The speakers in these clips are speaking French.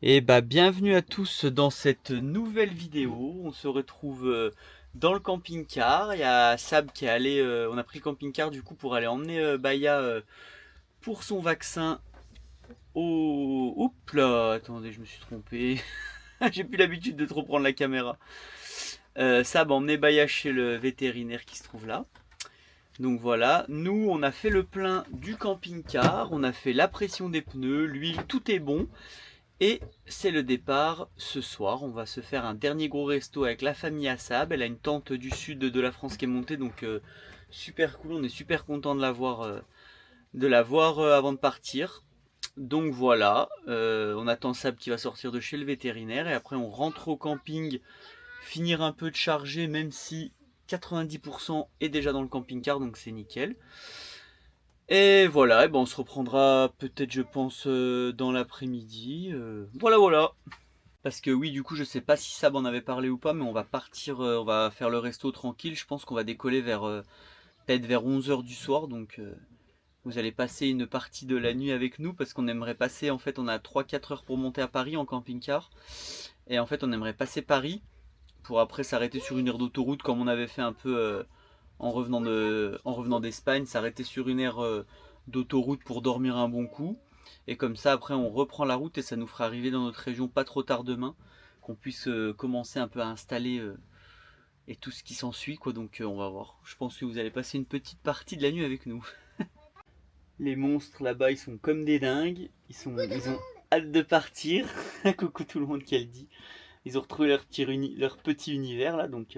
Et bah bienvenue à tous dans cette nouvelle vidéo. On se retrouve dans le camping-car. Il y a Sab qui est allé, on a pris le camping-car du coup pour aller emmener Baya pour son vaccin au... Oups là, attendez, je me suis trompé. J'ai plus l'habitude de trop prendre la caméra. Sab a emmené Baya chez le vétérinaire qui se trouve là. Donc voilà, nous on a fait le plein du camping-car, on a fait la pression des pneus, l'huile, tout est bon. Et c'est le départ ce soir. On va se faire un dernier gros resto avec la famille Assab. Elle a une tante du sud de la France qui est montée, donc super cool. On est super content de la voir avant de partir. Donc voilà, on attend Sab qui va sortir de chez le vétérinaire et après on rentre au camping, finir un peu de charger, même si 90% est déjà dans le camping-car, donc c'est nickel. Et voilà, et ben on se reprendra peut-être je pense dans l'après-midi. Voilà. Parce que oui, du coup, je sais pas si Sab en avait parlé ou pas, mais on va partir, on va faire le resto tranquille. Je pense qu'on va décoller vers peut-être vers 11 h du soir. Donc vous allez passer une partie de la nuit avec nous parce qu'on aimerait passer, en fait, on a 3-4 heures pour monter à Paris en camping-car. Et en fait, on aimerait passer Paris pour après s'arrêter sur une aire d'autoroute comme on avait fait un peu en revenant d'Espagne, s'arrêter sur une aire d'autoroute pour dormir un bon coup. Et comme ça, après, on reprend la route et ça nous fera arriver dans notre région pas trop tard demain, qu'on puisse commencer un peu à installer et tout ce qui s'ensuit, quoi. Donc, on va voir. Je pense que vous allez passer une petite partie de la nuit avec nous. Les monstres là-bas, ils sont comme des dingues. Ils ont hâte de partir. Coucou tout le monde qu'elle dit. Ils ont retrouvé leur petit univers là, donc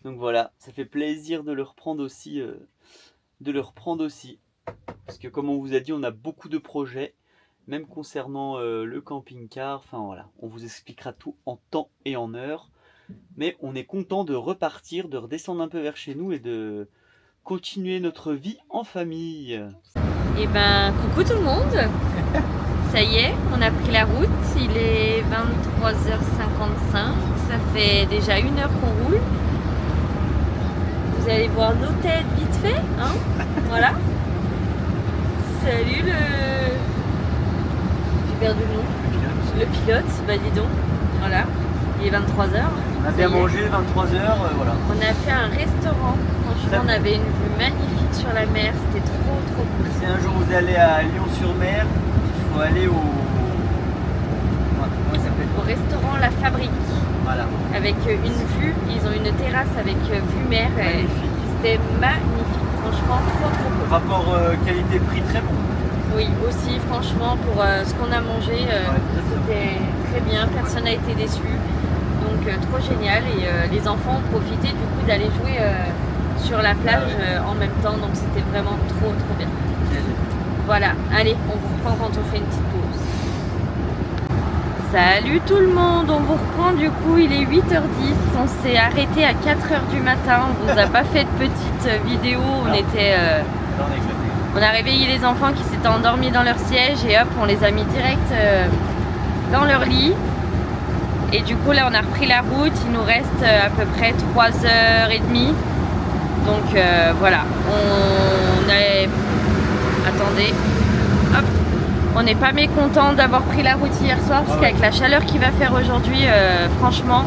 voilà, ça fait plaisir de le reprendre aussi, parce que comme on vous a dit, on a beaucoup de projets, même concernant le camping-car. Enfin voilà, on vous expliquera tout en temps et en heure, mais on est content de repartir, de redescendre un peu vers chez nous et de continuer notre vie en famille. Et ben coucou tout le monde. Ça y est, on a pris la route, il est 23h55, ça fait déjà 1 heure qu'on roule. Vous allez voir nos têtes vite fait, hein. Voilà. Salut J'ai perdu le nom. Le pilote, bah dis donc. Voilà, il est 23h. On a bien mangé, 23 h, voilà. On a fait un restaurant, franchement on avait une vue magnifique sur la mer, c'était trop cool. Si un jour vous allez à Lyon-sur-Mer, il faut aller au restaurant La Fabrique. Voilà. Avec une vue, ils ont une terrasse avec vue mer. C'était magnifique, franchement, trop cool. Rapport qualité-prix très bon. Oui, aussi, franchement, pour ce qu'on a mangé, c'était très bien, personne n'a été déçu. Donc trop génial, et les enfants ont profité du coup d'aller jouer sur la plage en même temps, donc c'était vraiment trop bien. Voilà, allez, on vous reprend quand on fait une petite pause. Salut tout le monde, on vous reprend du coup, il est 8h10, on s'est arrêté à 4h du matin, on vous a pas fait de petite vidéo, on a réveillé les enfants qui s'étaient endormis dans leur siège et hop, on les a mis direct dans leur lit. Et du coup là on a repris la route, il nous reste à peu près 3h30. Donc voilà, attendez, hop. On n'est pas mécontent d'avoir pris la route hier soir parce qu'avec la chaleur qu'il va faire aujourd'hui, franchement,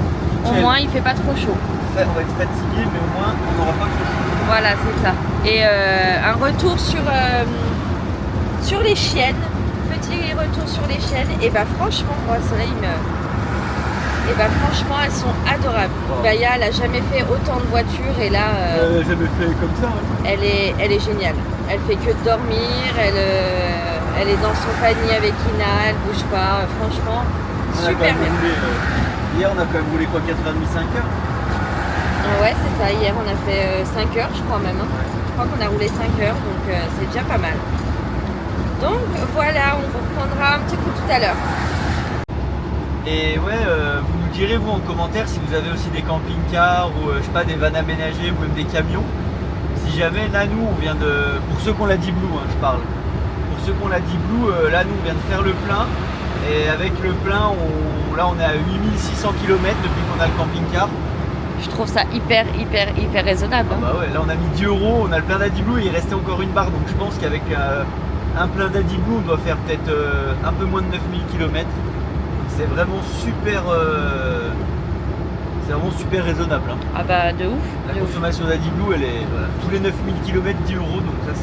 au moins il fait pas trop chaud. On va être fatigué, mais au moins on n'aura pas trop chaud. Voilà, c'est ça. Et un retour sur les chiennes, petit retour sur les chiennes. Et bah franchement, moi, Soleil et bah franchement, elles sont adorables. Oh. Baya, elle a jamais fait autant de voitures et là, elle a jamais fait comme ça. Hein. Elle est géniale. Elle fait que dormir. Elle est dans son panier avec Ina, elle bouge pas, franchement, super bien. Hier on a quand même roulé quoi, 4h30, 5h? Ouais, c'est ça, hier on a fait 5h je crois même. Hein. Je crois qu'on a roulé 5h, donc c'est déjà pas mal. Donc voilà, on vous reprendra un petit coup tout à l'heure. Et ouais, vous nous direz vous en commentaire si vous avez aussi des camping-cars ou je sais pas, des vannes aménagées ou même des camions. Si jamais, là nous on vient de... Pour ceux qu'on l'a dit Blue, hein, je parle. Ceux qu'on a dit Blue, là nous on vient de faire le plein et avec le plein on est à 8600 km depuis qu'on a le camping-car. Je trouve ça hyper raisonnable. Ah bah ouais, là on a mis 10 €, on a le plein d'Adiblu et il restait encore une barre, donc je pense qu'avec un plein d'Adiblu on doit faire peut-être un peu moins de 9000 km. c'est vraiment super raisonnable. Hein. Ah bah de ouf. La de ouf. consommation d'Adiblue, elle est voilà, tous les 9000 km 10 €, donc ça c'est.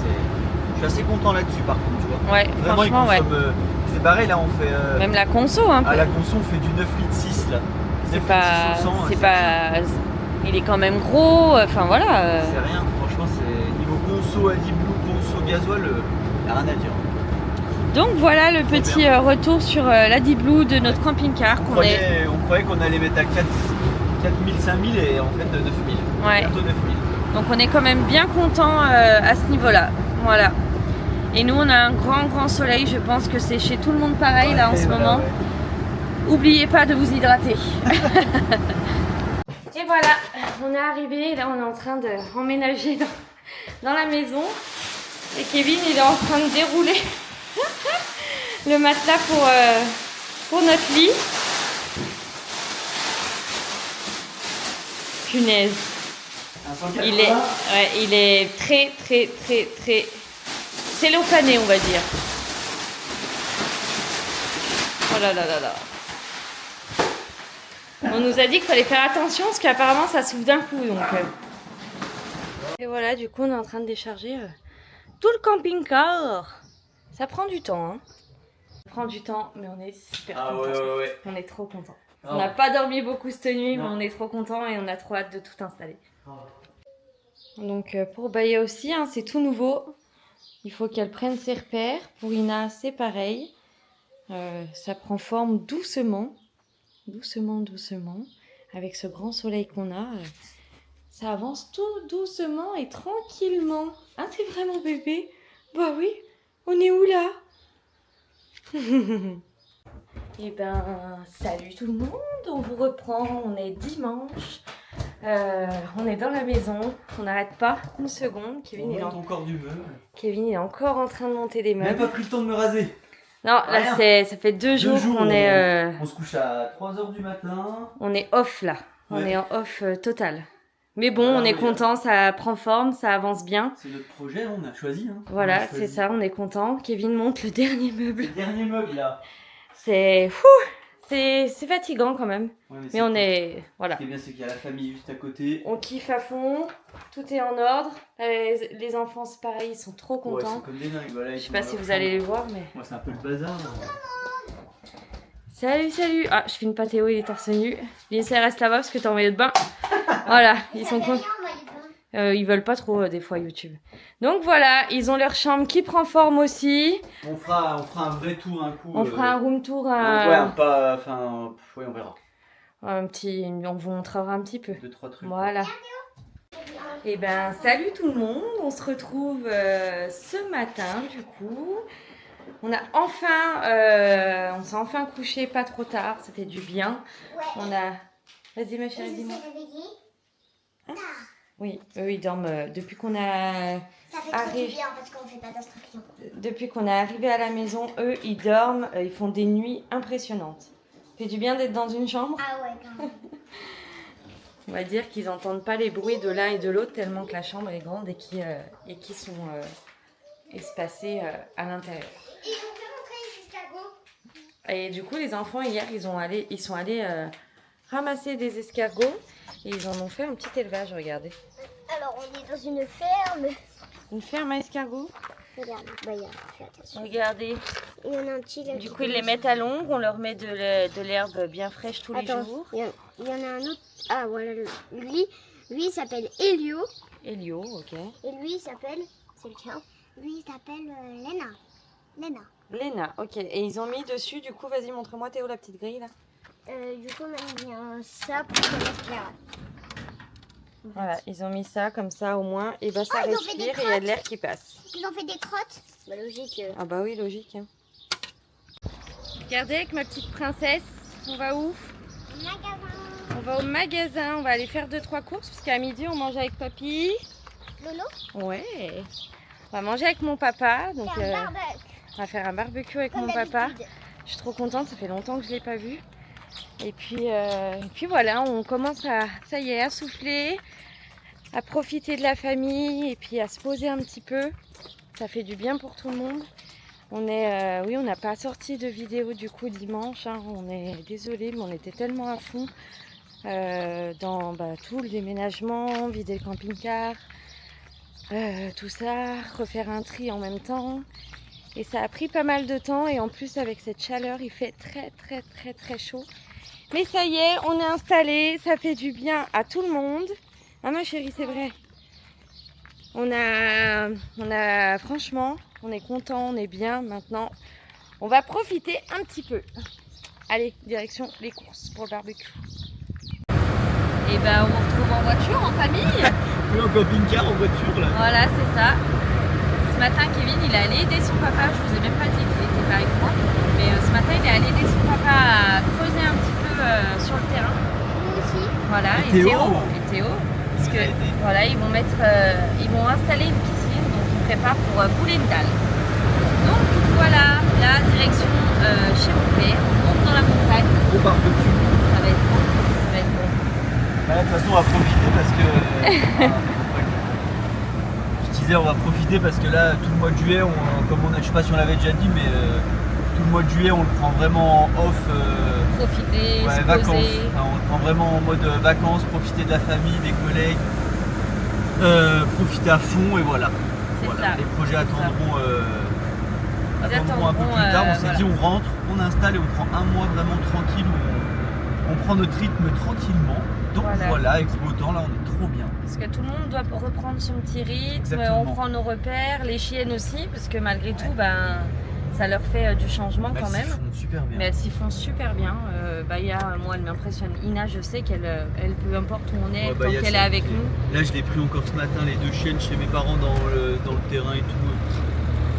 Je suis assez content là-dessus par contre, tu vois. Ouais, Vraiment, franchement, ouais. C'est pareil, là on fait. Même la conso, hein. À la conso, on fait du 9 litres 6 là. 9 C'est litres pas, 6 au 100, c'est pas, il est quand même gros. Enfin voilà. C'est rien, franchement, c'est niveau conso Adiblue, conso gasoil, y a rien à dire. Donc voilà le petit retour sur l'Adiblue de notre camping-car On croyait qu'on allait mettre à 4000, 5000 et en fait 9000. Ouais. Bientôt 9000. Donc on est quand même bien content à ce niveau-là. Voilà. Et nous on a un grand soleil. Je pense que c'est chez tout le monde pareil là en ce moment. Ouais. Oubliez pas de vous hydrater. Et voilà, on est arrivé. Là on est en train de emménager dans la maison. Et Kevin il est en train de dérouler le matelas pour notre lit. Punaise. Il est très cellophané, on va dire. Oh là là là là. On nous a dit qu'il fallait faire attention parce qu'apparemment ça s'ouvre d'un coup. Donc, Et voilà, du coup on est en train de décharger tout le camping-car. Ça prend du temps, hein. Ça prend du temps, mais on est super contents. Ouais. On est trop contents. On n'a pas dormi beaucoup cette nuit, mais on est trop contents et on a trop hâte de tout installer. Donc pour Baya aussi, hein, c'est tout nouveau. Il faut qu'elle prenne ses repères. Pour Ina, c'est pareil. Ça prend forme doucement. Doucement. Avec ce grand soleil qu'on a. Ça avance tout doucement et tranquillement. Ah, c'est vraiment bébé? Bah oui, on est où là? Et ben, salut tout le monde, on vous reprend, on est dimanche, on est dans la maison, on n'arrête pas une seconde. Kevin il est encore en train de monter des meubles. Même pas pris le temps de me raser. Non, là ça fait 2 jours qu'on est... On se couche à 3 h du matin. On est off là, on est en off total. Mais bon, on est content, ça prend forme, ça avance bien. C'est notre projet, on a choisi. Hein. Voilà, c'est ça, on est content. Kevin monte le dernier meuble. Le dernier meuble là. C'est fatigant quand même. Ouais, mais on est... Voilà. Ce qui est bien, c'est qu'il y a la famille juste à côté. On kiffe à fond, tout est en ordre. Les enfants, c'est pareil, ils sont trop contents. Ouais, ils sont comme des dingues. Voilà, je sais pas si vous allez les voir, mais... Moi, c'est un peu le bazar. Salut. Ah, je filme pas Théo, il est torse nu. Lindsay reste là-bas parce que t'es en maillot de bain. Voilà, ils sont contents. Ils veulent pas trop des fois YouTube. Donc voilà, ils ont leur chambre qui prend forme aussi. On fera un vrai tour un coup. On fera un room tour. Ouais, on verra. On vous montrera un petit peu. 2-3 trucs. Voilà. Et ben salut tout le monde, on se retrouve ce matin du coup. On s'est enfin couché pas trop tard, c'était du bien. Ouais. Vas-y ma chérie, dis-moi. Hein? Oui, eux ils dorment depuis qu'on a... Ça fait trop du bien parce qu'on fait pas d'instruction. Depuis qu'on est arrivé à la maison, eux ils dorment, ils font des nuits impressionnantes. Ça fait du bien d'être dans une chambre. Ah ouais, quand même. On va dire qu'ils n'entendent pas les bruits de l'un et de l'autre tellement que la chambre est grande et qu'ils sont espacés à l'intérieur. Ils ont fait rentrer les escargots. Et du coup, les enfants, hier, ils sont allés ramasser des escargots et ils en ont fait un petit élevage, regardez. Alors, on est dans une ferme. Une ferme à escargots. Regarde, fais attention. Regardez. Il y en a un petit là. Du coup, ils les mettent à l'ombre, on leur met de l'herbe bien fraîche tous les jours. Il y en a un autre. Ah, voilà, lui il s'appelle Elio. Elio, ok. Et lui, il s'appelle, c'est le tien, lui, il s'appelle Léna, ok. Et ils ont mis dessus, du coup, vas-y, montre-moi Théo la petite grille là. Du coup, on a mis ça pour que ça claire. Voilà, ils ont mis ça comme ça au moins, et bah ça respire et il y a de l'air qui passe. Ils ont fait des crottes. Bah logique. Ah bah oui, logique. Hein. Regardez avec ma petite princesse, on va où? Au magasin. On va au magasin, on va aller faire 2-3 courses parce qu'à midi on mange avec papy. Lolo? Ouais. On va manger avec mon papa, donc on va faire un barbecue avec mon papa. Je suis trop contente, ça fait longtemps que je l'ai pas vu. Et puis voilà, on commence ça y est, à souffler, à profiter de la famille et puis à se poser un petit peu. Ça fait du bien pour tout le monde. Oui, on n'a pas sorti de vidéo du coup dimanche. Hein. On est désolé, mais on était tellement à fond dans tout le déménagement, vider le camping-car, tout ça, refaire un tri en même temps. Et ça a pris pas mal de temps. Et en plus, avec cette chaleur, il fait très chaud. Mais ça y est, on est installé. Ça fait du bien à tout le monde. Ah ma chérie, c'est vrai. Franchement, on est content, on est bien maintenant. On va profiter un petit peu. Allez, direction les courses pour le barbecue. Et ben, on se retrouve en voiture, en famille. Oui, en camping-car, en voiture là. Voilà, c'est ça. Ce matin, Kevin, il est allé aider son papa. Je vous ai même pas dit qu'il était pas avec moi. Mais ce matin, il est allé aider son papa à creuser un petit peu sur le terrain. Moi aussi. Voilà, Et Théo. Parce que voilà, ils vont installer une piscine, donc ils préparent pour couler une dalle. Donc voilà, la direction chez mon père. On monte dans la montagne. Au barbecue. Ça va être bon. Ça va être bon. Bah, de toute façon, on va profiter parce que. Je disais, on va profiter parce que là, tout le mois de juillet, je sais pas si on l'avait déjà dit, mais tout le mois de juillet, on le prend vraiment off. Profiter, se poser. Vacances. Enfin, on le prend vraiment en mode vacances, profiter de la famille, des collègues, profiter à fond et voilà. C'est ça. Les projets C'est attendront, Ils attendront un peu attendront, plus tard. On s'est voilà. dit, on rentre, on installe et on prend un mois vraiment tranquille où on prend notre rythme tranquillement. Donc voilà, avec ce beau temps là, on est trop bien. Parce que tout le monde doit reprendre son petit rythme, Exactement. on prend nos repères, les chiennes aussi, parce que malgré tout, ça leur fait du changement quand même. Elles s'y font super bien. Mais elles s'y font super bien. Baya, moi, elle m'impressionne. Ina, je sais qu'elle, peu importe où on est, Ouais, tant Baya, qu'elle est avec nous. Là, je l'ai pris encore ce matin, les deux chiennes chez mes parents dans le terrain et tout.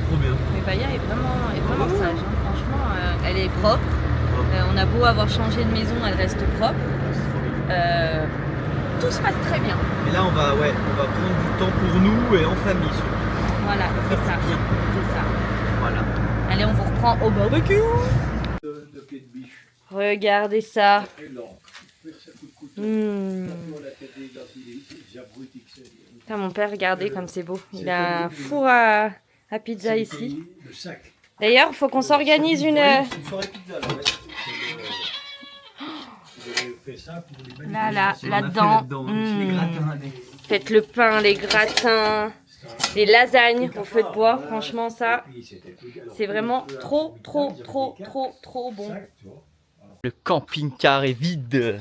Trop bien. Mais Baya est vraiment sage. Hein. Franchement, elle est propre. On a beau avoir changé de maison, elle reste propre. Tout se passe très bien. Et là, on va prendre du temps pour nous et en famille surtout. Voilà, c'est ça. Bien. C'est ça. Voilà. Allez, on vous reprend au barbecue. Regardez ça. Putain, mon père, regardez comme c'est beau. Il a un four à pizza ici. D'ailleurs, il faut qu'on s'organise une soirée pizza là, ouais. là-dedans. Faites le pain, les gratins, les lasagnes au feu de bois. Franchement, ça, c'est vraiment trop bon. Le camping-car est vide.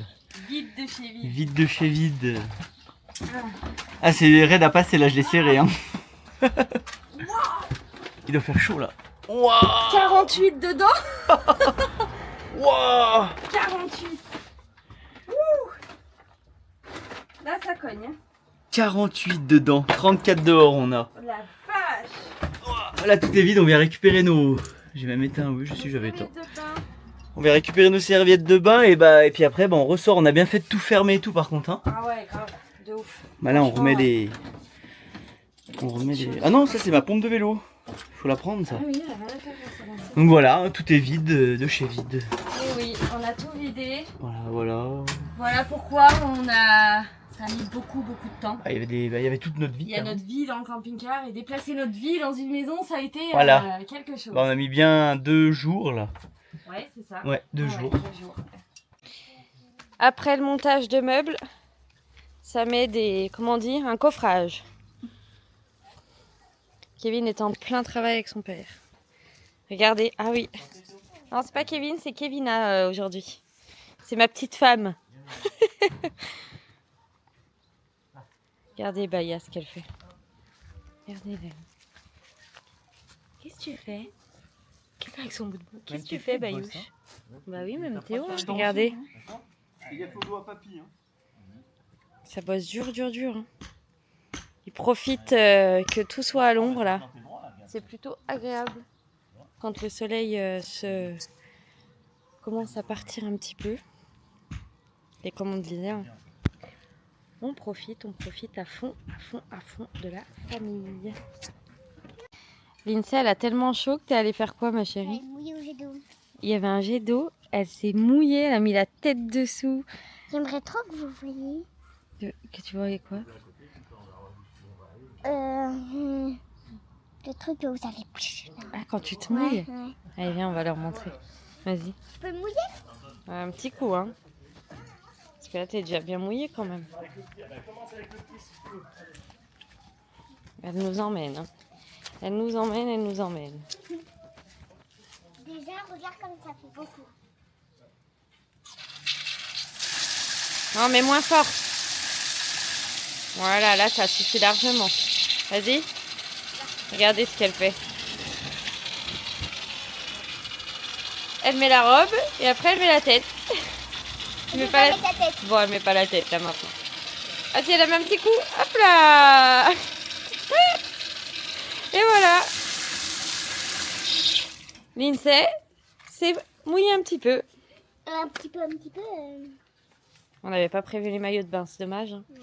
Vide de chez vide. Vide de chez vide. Ah, c'est raide à passer là, je l'ai serré. Hein. Il doit faire chaud là. Wow. 48 dedans. Wow. 48. Ouh. Là, ça cogne. Hein. 48 dedans, 34 dehors on a. La vache. Là tout est vide, on vient récupérer nos... J'ai même éteint, oui je suis, j'avais éteint. On va récupérer nos serviettes de bain et puis après on ressort. On a bien fait de tout fermer et tout par contre. Hein. Ah ouais, grave, de ouf. Bah là on remet les... Ah non, ça c'est ma pompe de vélo. Faut la prendre ça. Ah oui, elle a rien à faire pour ça. Donc voilà, tout est vide de chez vide. Et oui, on a tout vidé. Voilà. Voilà pourquoi ça a mis beaucoup de temps. Ah, il y avait toute notre vie. Il y a notre vie dans le camping-car et déplacer notre vie dans une maison, ça a été quelque chose. Bah, on a mis bien 2 jours là. Ouais, c'est ça. Ouais, 2 jours. 2 jours. Après le montage de meubles, ça met un coffrage. Kevin est en plein travail avec son père. Regardez, ah oui. Non, c'est pas Kevin, c'est Kevina aujourd'hui. C'est ma petite femme. Regardez Baya ce qu'elle fait. Regardez-la. Qu'est-ce que tu fais? Qu'est-ce avec son bout de bois? Qu'est-ce que tu fais, Bayouche? Bah oui, même Théo, regardez. Il y a au doigt papy. Hein. Ça bosse dur. Hein. Il profite que tout soit à l'ombre là. C'est plutôt agréable quand le soleil commence à partir un petit peu. Et comme on disait, on profite à fond de la famille. Lindsay, elle a tellement chaud que t'es allée faire quoi, ma chérie? Mouillée au jet d'eau. Il y avait un jet d'eau, elle s'est mouillée, elle a mis la tête dessous. J'aimerais trop que vous voyiez. Que tu voyais quoi? Le truc où ça fait... Ah, quand tu te mouilles. Ouais. Allez, viens, on va leur montrer. Vas-y. Je peux me mouiller? Un petit coup, hein. Parce que là, t'es déjà bien mouillé quand même. Elle nous emmène. Hein. Elle nous emmène, elle nous emmène. Déjà, regarde comme ça fait beaucoup. Non, mais moins fort. Voilà, là, ça suffit largement. Vas-y. Regardez ce qu'elle fait. Elle met la robe et après elle met la tête. Je vais pas mettre ta tête. Bon, elle met pas la tête là maintenant. Ah si, elle a mis un petit coup. Hop là. Et voilà. Lindsay s'est mouillée un petit peu. Un petit peu. On n'avait pas prévu les maillots de bain, c'est dommage. Hein. Ouais.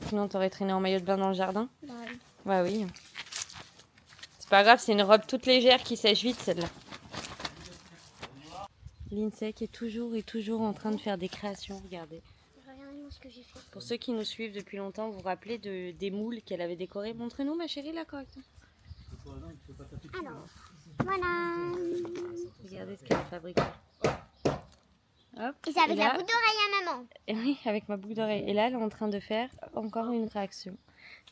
Sinon, t'aurais traîné en maillot de bain dans le jardin. Bah, oui. Bah oui. C'est pas grave, c'est une robe toute légère qui sèche vite celle-là. Lindsay qui est toujours en train de faire des créations, regardez. Regardez-moi ce que j'ai fait. Pour ceux qui nous suivent depuis longtemps, vous vous rappelez des moules qu'elle avait décorés. Montrez-nous ma chérie là correctement. Alors, voilà. Regardez ce qu'elle a fabriqué. Hop. Et c'est avec là, la boucle d'oreille à maman. et oui, avec ma boucle d'oreille. Et là, elle est en train de faire encore une réaction.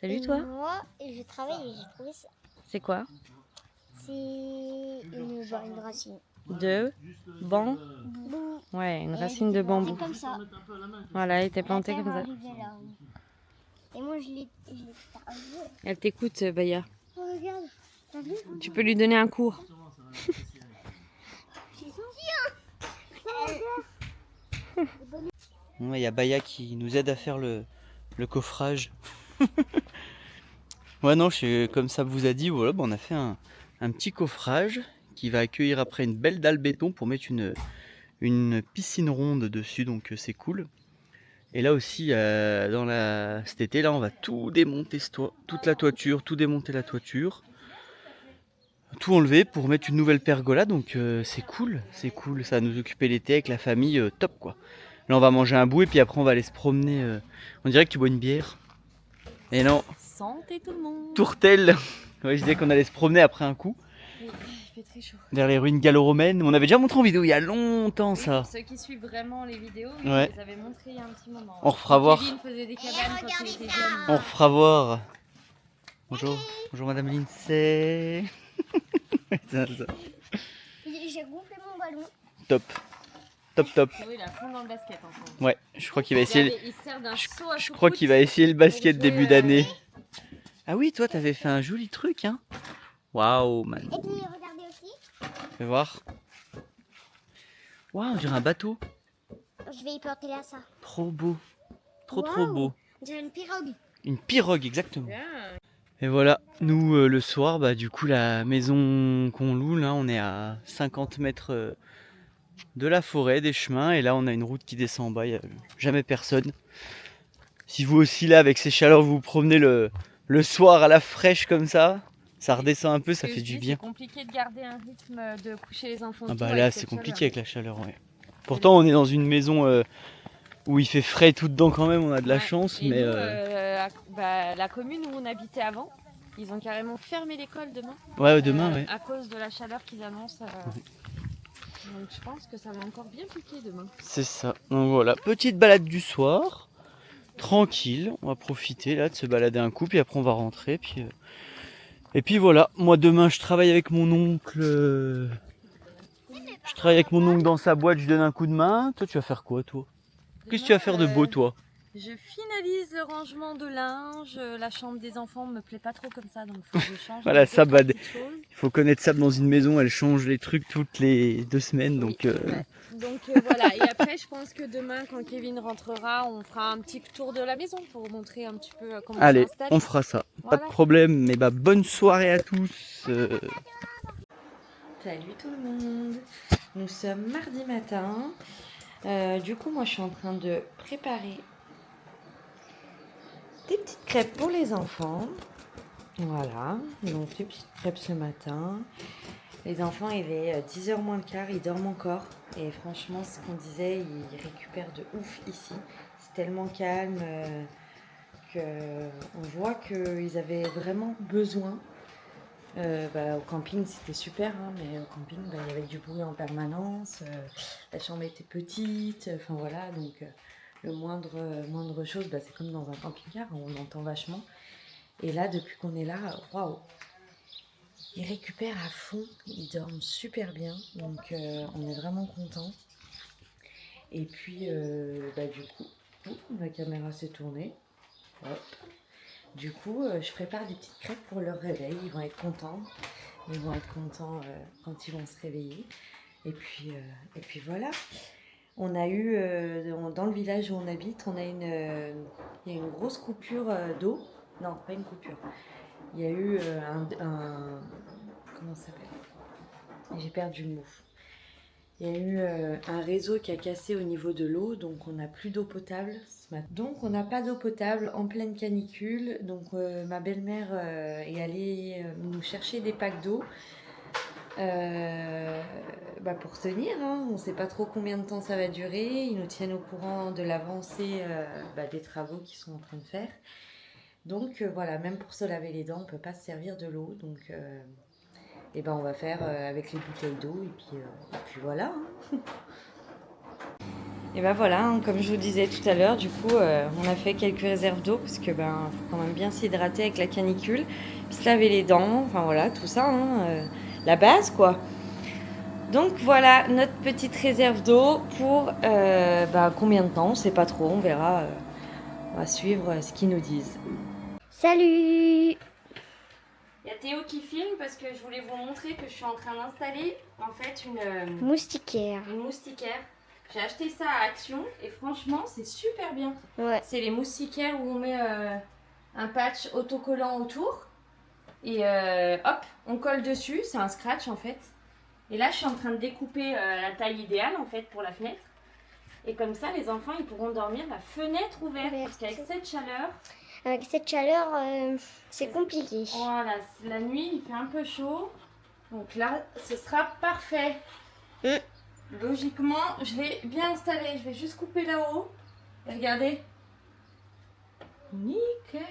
Salut toi. Moi, je travaille et j'ai trouvé ça. C'est quoi? C'est une racine. De banc. Bon. Ouais, une Et racine elle de était plantée bambou. comme ça. Voilà, elle était La plantée terre comme ça. arrivait là. Et moi, je l'ai arrosée. Elle t'écoute, Baya. Oh, regarde. T'as vu? Tu peux lui donner un cours. Il y a Baya qui nous aide à faire le coffrage. Ouais, non, comme ça vous a dit, voilà, on a fait un petit coffrage qui va accueillir après une belle dalle béton pour mettre une piscine ronde dessus, donc c'est cool. Et là aussi, cet été, là, on va tout démonter, toute la toiture, tout démonter la toiture, tout enlever pour mettre une nouvelle pergola, donc c'est cool, ça va nous occuper l'été avec la famille, top quoi. Là, on va manger un bout et puis après, on va aller se promener. On dirait que tu bois une bière. Et non, Santé tout le monde. Tourtel. Ouais, je disais qu'on allait se promener après un coup. Oui, il fait très chaud. Vers les ruines gallo-romaines. On avait déjà montré en vidéo il y a longtemps ça. Pour ceux qui suivent vraiment les vidéos, Ouais. je les avais montré il y a un petit moment. On refera voir. Kevin faisait des cabanes quand il était jeune. On refera voir. Bonjour. Bonjour Madame Lindsay. Ça. J'ai gonflé mon ballon. Top. Top. Oui, il a fond dans le basket en fait. Ouais, je crois qu'il va essayer. Il sert d'un seau à Je choucroute crois qu'il va essayer le basket pour jouer, début d'année. Ah oui, toi t'avais fait un joli truc hein. Waouh man. Et puis, regardez aussi. Fais voir. Waouh, on dirait un bateau. Je vais y porter là ça. Trop beau. Trop Waouh. beau. J'ai une pirogue. Une pirogue exactement. Bien. Et voilà, nous le soir, bah du coup la maison qu'on loue, là on est à 50 mètres de la forêt, des chemins, et là on a une route qui descend en bas, il n'y a jamais personne. Si vous aussi là avec ces chaleurs vous vous promenez le soir à la fraîche comme ça redescend un peu, ça fait du bien. C'est compliqué de garder un rythme de coucher les enfants. Ah tôt bah avec là cette c'est compliqué chaleur. avec la chaleur, ouais. Pourtant on est dans une maison où il fait frais tout dedans quand même, on a de la Ouais. chance, Et mais... nous, la commune où on habitait avant, ils ont carrément fermé l'école demain. Ouais, demain, ouais. À cause de la chaleur qu'ils annoncent. Donc je pense que ça va encore bien piquer demain. C'est ça. Donc voilà, petite balade du soir, tranquille. On va profiter là de se balader un coup, puis après on va rentrer. Et puis voilà, moi demain je travaille avec mon oncle. Je travaille avec mon oncle dans sa boîte, je lui donne un coup de main. Toi tu vas faire quoi toi? Qu'est-ce que tu vas faire de beau toi? Je finalise le rangement de linge. La chambre des enfants me plaît pas trop comme ça, donc faut que je change. Voilà, ça Sab, il faut connaître Sab dans une maison, elle change les trucs toutes les 2 semaines. Donc, ouais. Donc voilà, et après je pense que demain quand Kevin rentrera, on fera un petit tour de la maison pour montrer un petit peu comment allez, on s'installe. on fera ça, Voilà. pas de problème. Mais bah bonne soirée à tous. Salut tout le monde. Nous sommes mardi matin. Du coup moi je suis en train de préparer des petites crêpes pour les enfants. Voilà, donc des petites crêpes ce matin. Les enfants, il est 10h moins le quart, ils dorment encore. Et franchement, ce qu'on disait, ils récupèrent de ouf ici. C'est tellement calme qu'on voit qu'ils avaient vraiment besoin Au camping c'était super, hein, mais au camping il y avait du bruit en permanence, la chambre était petite, enfin voilà, donc le moindre chose, c'est comme dans un camping-car, on entend vachement. Et là, depuis qu'on est là, waouh, ils récupèrent à fond, ils dorment super bien, donc on est vraiment contents. Et puis du coup, ma caméra s'est tournée, hop. Du coup, je prépare des petites crêpes pour leur réveil. Ils vont être contents. Ils vont être contents quand ils vont se réveiller. Et puis voilà. On a eu, dans le village où on habite, il y a une grosse coupure d'eau. Non, pas une coupure. Il y a eu comment ça s'appelle? J'ai perdu le mot. Il y a eu un réseau qui a cassé au niveau de l'eau, donc on n'a plus d'eau potable ce matin. Donc on n'a pas d'eau potable en pleine canicule. Donc ma belle-mère est allée nous chercher des packs d'eau pour tenir. Hein. On ne sait pas trop combien de temps ça va durer. Ils nous tiennent au courant de l'avancée des travaux qu'ils sont en train de faire. Donc voilà, même pour se laver les dents, on ne peut pas se servir de l'eau. Donc on va faire avec les bouteilles d'eau et puis voilà. Hein. Et voilà, hein, comme je vous disais tout à l'heure, du coup, on a fait quelques réserves d'eau parce que faut quand même bien s'hydrater avec la canicule, puis se laver les dents, enfin voilà, tout ça, hein, la base quoi. Donc voilà notre petite réserve d'eau pour combien de temps, on sait pas trop, on verra, on va suivre ce qu'ils nous disent. Salut! Il y a Théo qui filme parce que je voulais vous montrer que je suis en train d'installer en fait une Moustiquaire. moustiquaire. J'ai acheté ça à Action et franchement c'est super bien. Ouais. C'est les moustiquaires où on met un patch autocollant autour et hop, on colle dessus, c'est un scratch en fait. Et là je suis en train de découper la taille idéale en fait pour la fenêtre. Et comme ça les enfants ils pourront dormir la fenêtre ouverte parce qu'avec cette chaleur... Avec cette chaleur, c'est compliqué. Voilà, la nuit il fait un peu chaud. Donc là, ce sera parfait. Logiquement, je l'ai bien installé. Je vais juste couper là-haut. Et regardez. Nickel.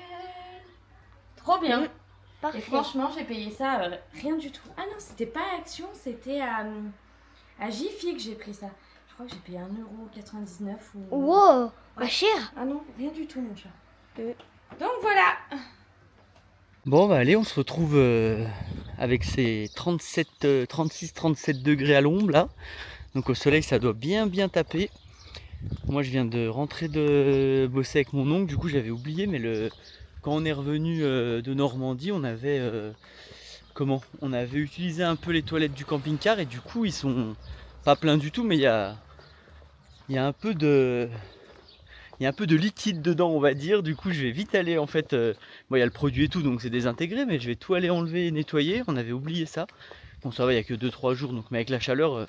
Trop bien. Parfait. Et franchement, j'ai payé ça rien du tout. Ah non, c'était pas à Action, c'était à Jiffy que j'ai pris ça. Je crois que j'ai payé 1,99 € ou... Wow, pas Ouais. cher. Ah non, rien du tout mon chat. Donc voilà. Bon allez, on se retrouve avec ces 36-37 degrés à l'ombre là. Donc au soleil ça doit bien taper. Moi je viens de rentrer de bosser avec mon oncle, du coup j'avais oublié, mais quand on est revenu de Normandie, on avait utilisé un peu les toilettes du camping-car et du coup ils sont pas pleins du tout, mais il y a un peu de liquide dedans on va dire. Du coup je vais vite aller en fait, il y a le produit et tout donc c'est désintégré, mais je vais tout aller enlever et nettoyer. On avait oublié ça. Bon ça va, il n'y a que 2-3 jours donc, mais avec la chaleur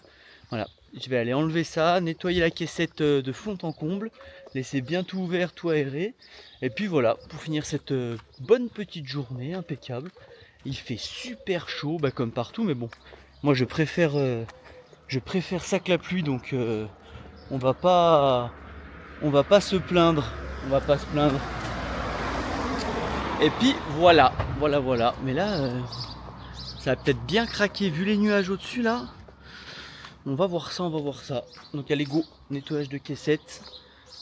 voilà, je vais aller enlever ça, nettoyer la caissette de fond en comble, laisser bien tout ouvert, tout aéré. Et puis voilà, pour finir cette bonne petite journée impeccable. Il fait super chaud comme partout, mais bon, moi je préfère ça que la pluie, donc on va pas se plaindre. Et puis voilà. Mais là, ça va peut-être bien craquer vu les nuages au-dessus là. On va voir ça. Donc allez go, nettoyage de caissettes,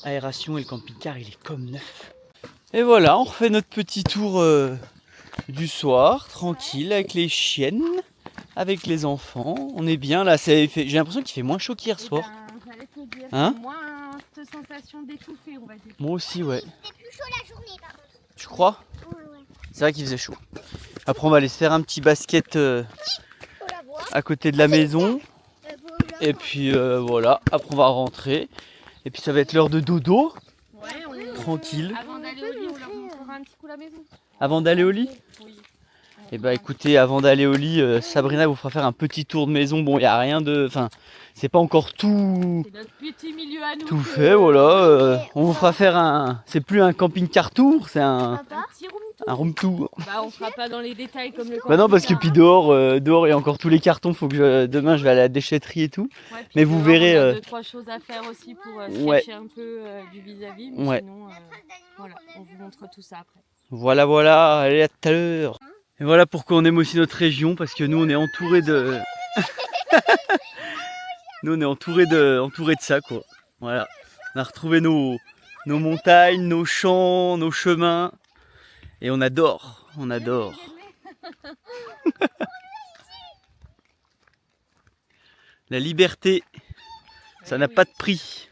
aération, et le camping-car il est comme neuf. Et voilà, on refait notre petit tour du soir, tranquille, avec les chiennes, avec les enfants. On est bien là, j'ai l'impression qu'il fait moins chaud qu'hier soir. J'allais te dire, Hein? moins cette sensation d'étouffer, on va dire. Moi aussi, ouais. C'était plus chaud la journée par contre. Tu crois? Ouais. C'est vrai qu'il faisait chaud. Après on va aller se faire un petit basket Faut la voir. à côté de la maison. Et Et puis voilà, après on va rentrer. Et puis ça va être l'heure de dodo. Ouais, on est Tranquille. Avant d'aller au lit, on leur montrera un petit coup la maison. Avant d'aller au lit? Oui. Et écoutez, avant d'aller au lit, Sabrina vous fera faire un petit tour de maison. Bon, il n'y a rien de... Enfin, c'est pas encore tout C'est notre petit milieu à nous. fait, voilà. On vous fera faire un... C'est plus un camping-car tour, c'est un petit room tour. room tour. Bah on fera pas dans les détails comme le Bah non, parce que puis dehors, il y a encore tous les cartons. Faut que demain je vais à la déchetterie et tout. Ouais, mais vous verrez, On a 2-3 choses à faire aussi pour se ouais. cacher un peu du vis-à-vis. Mais Ouais. sinon, voilà, on vous montre tout ça après. Voilà, allez à tout à l'heure. Et voilà pourquoi on aime aussi notre région, parce que nous on est entouré de... nous on est entouré de ça quoi. Voilà. On a retrouvé nos montagnes, nos champs, nos chemins. Et on adore, on adore. La liberté, ça n'a pas de prix.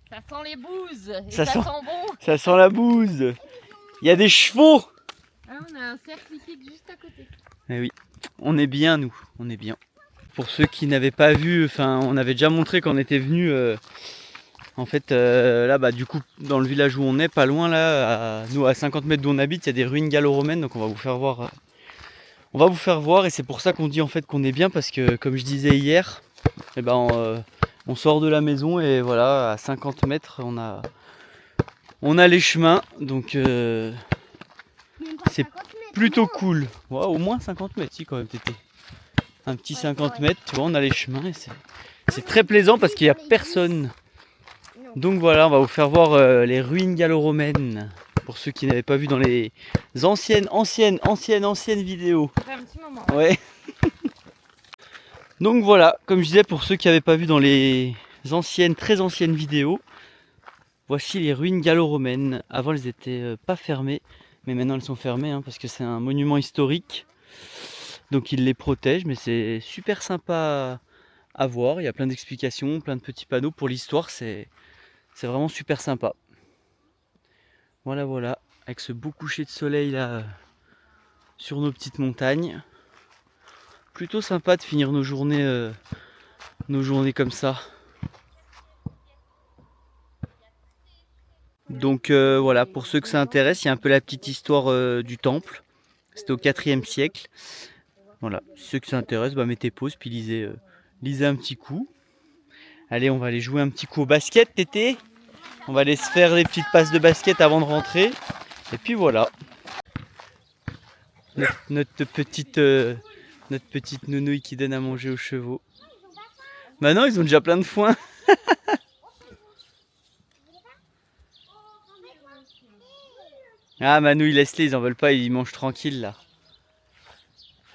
Ça sent les bouses et Ça ça sent- sent bon. Ça sent la bouse. Il y a des chevaux. Ah, on a un cercle liquide juste à côté. Eh oui, on est bien nous, on est bien. Pour ceux qui n'avaient pas vu, enfin on avait déjà montré quand on était venu. En fait, là, bah, du coup, dans le village où on est, pas loin, là, nous à 50 mètres d'où on habite, il y a des ruines gallo-romaines, donc on va vous faire voir. On va vous faire voir, et c'est pour ça qu'on dit en fait qu'on est bien, parce que comme je disais hier, eh ben, on sort de la maison et voilà, à 50 mètres, on a les chemins, donc c'est plutôt cool. Ouais, au moins 50 mètres, si quand même, t'étais. Un petit 50 mètres, tu vois, on a les chemins, et c'est très plaisant parce qu'il n'y a personne. Donc voilà, on va vous faire voir les ruines gallo-romaines, pour ceux qui n'avaient pas vu dans les anciennes vidéos. Ça fait un petit moment. Ouais. Donc voilà, comme je disais, pour ceux qui n'avaient pas vu dans les très anciennes vidéos, voici les ruines gallo-romaines. Avant, elles n'étaient pas fermées, mais maintenant elles sont fermées hein, parce que c'est un monument historique. Donc ils les protègent, mais c'est super sympa à voir. Il y a plein d'explications, plein de petits panneaux pour l'histoire. C'est vraiment super sympa. Voilà, voilà, avec ce beau coucher de soleil là sur nos petites montagnes. Plutôt sympa de finir nos journées comme ça. Donc voilà, pour ceux que ça intéresse, il y a un peu la petite histoire du temple. C'était au 4e siècle. Voilà, ceux que ça intéresse, bah, mettez pause puis lisez un petit coup. Allez, on va aller jouer un petit coup au basket, Tété. On va aller se faire des petites passes de basket avant de rentrer. Et puis voilà. Notre petite nounouille qui donne à manger aux chevaux. Bah non, ils ont déjà plein de foin. Ah Manou, laisse-les, ils en veulent pas, ils mangent tranquille là.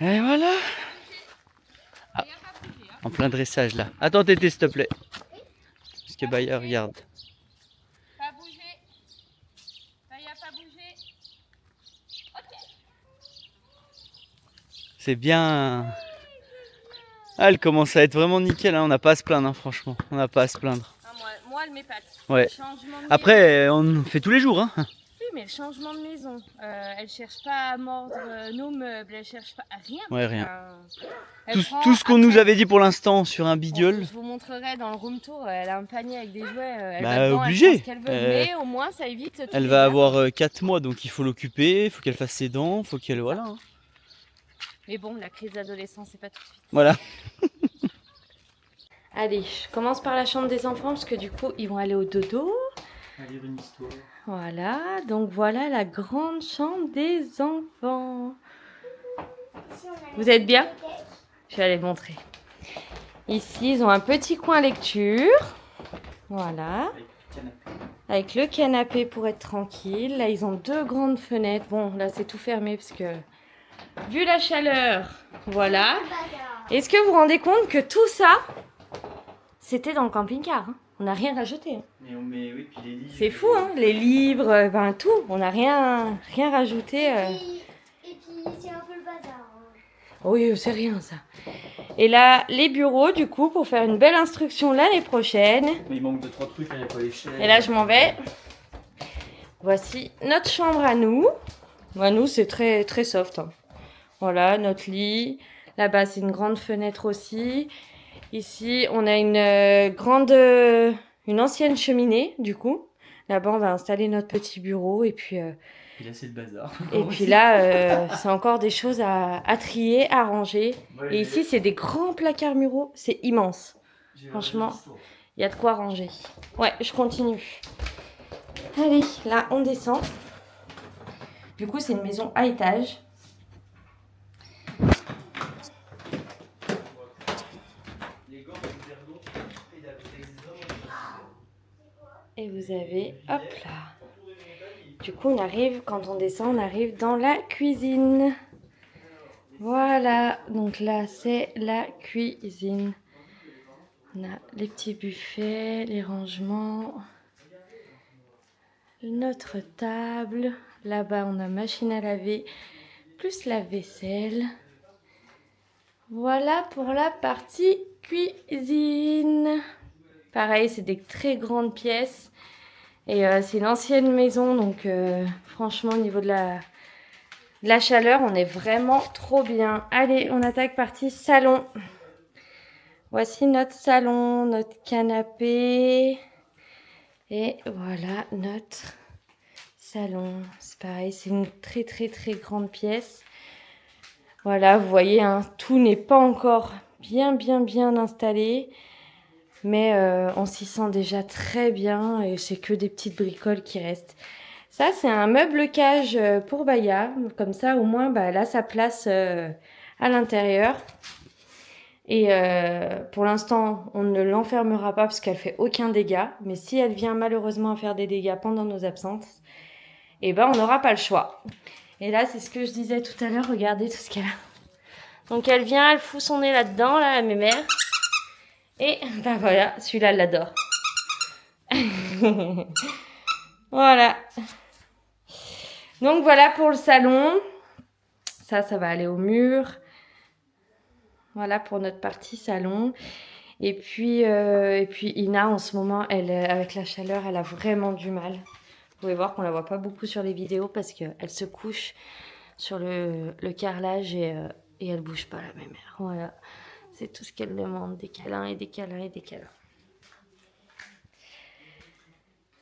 Et voilà. Ah, en plein dressage là. Attends Tété s'il te plaît. Parce que Baya regarde. Pas bouger. Baya, pas bouger. C'est bien. Ah, elle commence à être vraiment nickel, hein. On n'a pas à se plaindre, hein, franchement. On n'a pas à se plaindre. Ah, moi, elle m'épate. Ouais. Changement de Après, on fait tous les jours, hein. Oui, mais le changement de maison, elle cherche pas à mordre nos meubles, elle cherche pas à rien. Ouais, rien. Elle prend Tout ce qu'on après- nous avait dit pour l'instant sur un bidule. Je vous montrerai dans le room tour, elle a un panier avec des jouets, elle Bah, va dedans, obligé. elle prend ce qu'elle veut, mais au moins ça évite tous Elle les va gars. avoir 4 mois, donc il faut l'occuper, il faut qu'elle fasse ses dents, il faut qu'elle... Voilà. Hein. Mais bon, la crise d'adolescence, c'est pas tout de suite. Voilà. Allez, je commence par la chambre des enfants, parce que du coup, ils vont aller au dodo. Lire une histoire. Voilà, donc voilà la grande chambre des enfants. Vous êtes bien? Je vais aller montrer. Ici, ils ont un petit coin lecture. Voilà. Avec le canapé pour être tranquille. Là, ils ont 2 grandes fenêtres. Bon, là, c'est tout fermé parce que... Vu la chaleur, voilà. Est-ce que vous vous rendez compte que tout ça, c'était dans le camping-car hein. On n'a rien rajouté. Hein. Mais oui, puis les livres... C'est fou, hein, les livres, enfin tout. On n'a rien rajouté. Et puis c'est un peu le bazar. Hein. Oui, c'est rien ça. Et là, les bureaux, du coup, pour faire une belle instruction l'année prochaine. Mais il manque 2-3 trucs, il n'y a pas les chaises. Et là, je m'en vais. Voici notre chambre à nous. À nous, c'est très, très soft. Hein. Voilà, notre lit. Là-bas, c'est une grande fenêtre aussi. Ici, on a une ancienne cheminée, du coup. Là-bas, on va installer notre petit bureau. Et puis, Et là, c'est le bazar. et puis là, c'est encore des choses à trier, à ranger. Ouais, Et ici, c'est des grands placards muraux. C'est immense. Franchement, il y a de quoi ranger. Ouais, je continue. Allez, là, on descend. Du coup, c'est une maison à étage. Et vous avez, hop là. Du coup, quand on descend, on arrive dans la cuisine. Voilà, donc là c'est la cuisine. On a les petits buffets, les rangements, notre table. Là-bas on a machine à laver, plus la vaisselle. Voilà pour la partie cuisine. Pareil, c'est des très grandes pièces. Et c'est une ancienne maison, donc franchement au niveau de la chaleur, on est vraiment trop bien. Allez, on attaque partie salon. Voici notre salon, notre canapé. Et voilà notre salon. C'est pareil, c'est une très très très grande pièce. Voilà, vous voyez, hein, tout n'est pas encore bien installé. Mais on s'y sent déjà très bien et c'est que des petites bricoles qui restent. Ça, c'est un meuble cage pour Baya. Comme ça, au moins, bah, elle a sa place à l'intérieur. Et pour l'instant, on ne l'enfermera pas parce qu'elle fait aucun dégât. Mais si elle vient malheureusement faire des dégâts pendant nos absences, eh ben, on n'aura pas le choix. Et là, c'est ce que je disais tout à l'heure. Regardez tout ce qu'elle a. Donc, elle vient, elle fout son nez là-dedans, là, à mes mères. Et ben voilà, celui-là, elle l'adore. Voilà. Donc voilà pour le salon. Ça va aller au mur. Voilà pour notre partie salon. Et puis Ina, en ce moment, elle, avec la chaleur, elle a vraiment du mal. Vous pouvez voir qu'on la voit pas beaucoup sur les vidéos parce qu'elle se couche sur le carrelage et elle bouge pas, la mémère. Voilà. C'est tout ce qu'elle demande, des câlins et des câlins et des câlins.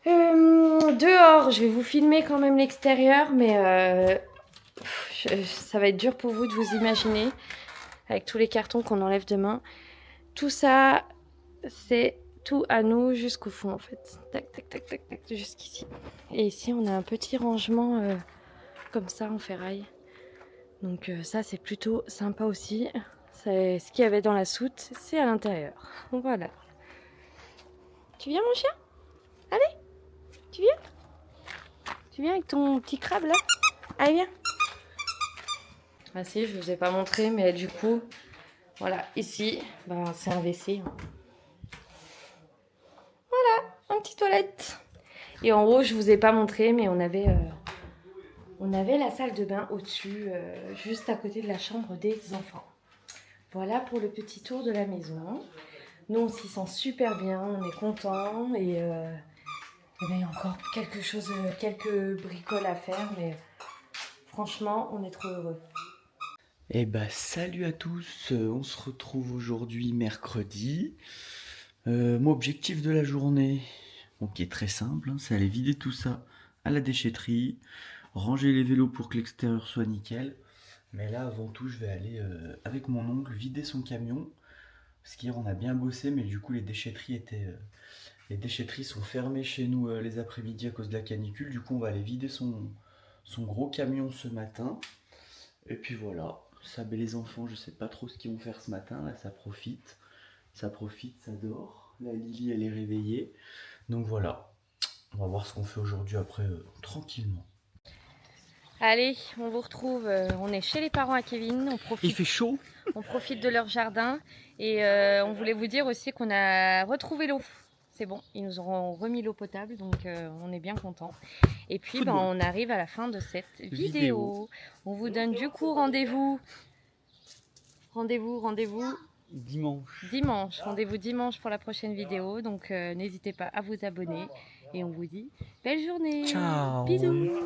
Dehors, je vais vous filmer quand même l'extérieur, mais ça va être dur pour vous de vous imaginer avec tous les cartons qu'on enlève demain. Tout ça, c'est tout à nous jusqu'au fond en fait. Tac, tac, tac, tac, tac, jusqu'ici. Et ici, on a un petit rangement comme ça en ferraille. Donc ça, c'est plutôt sympa aussi. C'est ce qu'il y avait dans la soute, c'est à l'intérieur. Voilà. Tu viens mon chien? Allez, tu viens? Tu viens avec ton petit crabe là? Allez, viens. Ah si, je vous ai pas montré, mais du coup, voilà, ici, bah, c'est un WC. Voilà, un petit toilette. Et en haut, je vous ai pas montré, mais on avait la salle de bain au-dessus, juste à côté de la chambre des enfants. Voilà pour le petit tour de la maison. Nous, on s'y sent super bien, on est contents et il y a encore quelques bricoles à faire, mais franchement, on est trop heureux. Eh bah salut à tous, on se retrouve aujourd'hui mercredi. Mon objectif de la journée, bon, qui est très simple, hein, c'est aller vider tout ça à la déchetterie, ranger les vélos pour que l'extérieur soit nickel. Mais là, avant tout, je vais aller avec mon oncle vider son camion. Parce qu'hier, on a bien bossé, mais du coup, les déchetteries sont fermées chez nous les après-midi à cause de la canicule. Du coup, on va aller vider son gros camion ce matin. Et puis voilà, Sab et les enfants, je sais pas trop ce qu'ils vont faire ce matin. Là, ça profite, ça dort. La Lily, elle est réveillée. Donc voilà, on va voir ce qu'on fait aujourd'hui après, tranquillement. Allez, on vous retrouve, on est chez les parents à Kevin, on profite. Il fait chaud. On profite de leur jardin et on voulait vous dire aussi qu'on a retrouvé l'eau. C'est bon, ils nous auront remis l'eau potable, donc on est bien contents. Et puis on arrive à la fin de cette vidéo. On vous donne du coup rendez-vous. Dimanche. Rendez-vous dimanche pour la prochaine vidéo. Donc n'hésitez pas à vous abonner. Et on vous dit belle journée. Ciao. Bisous.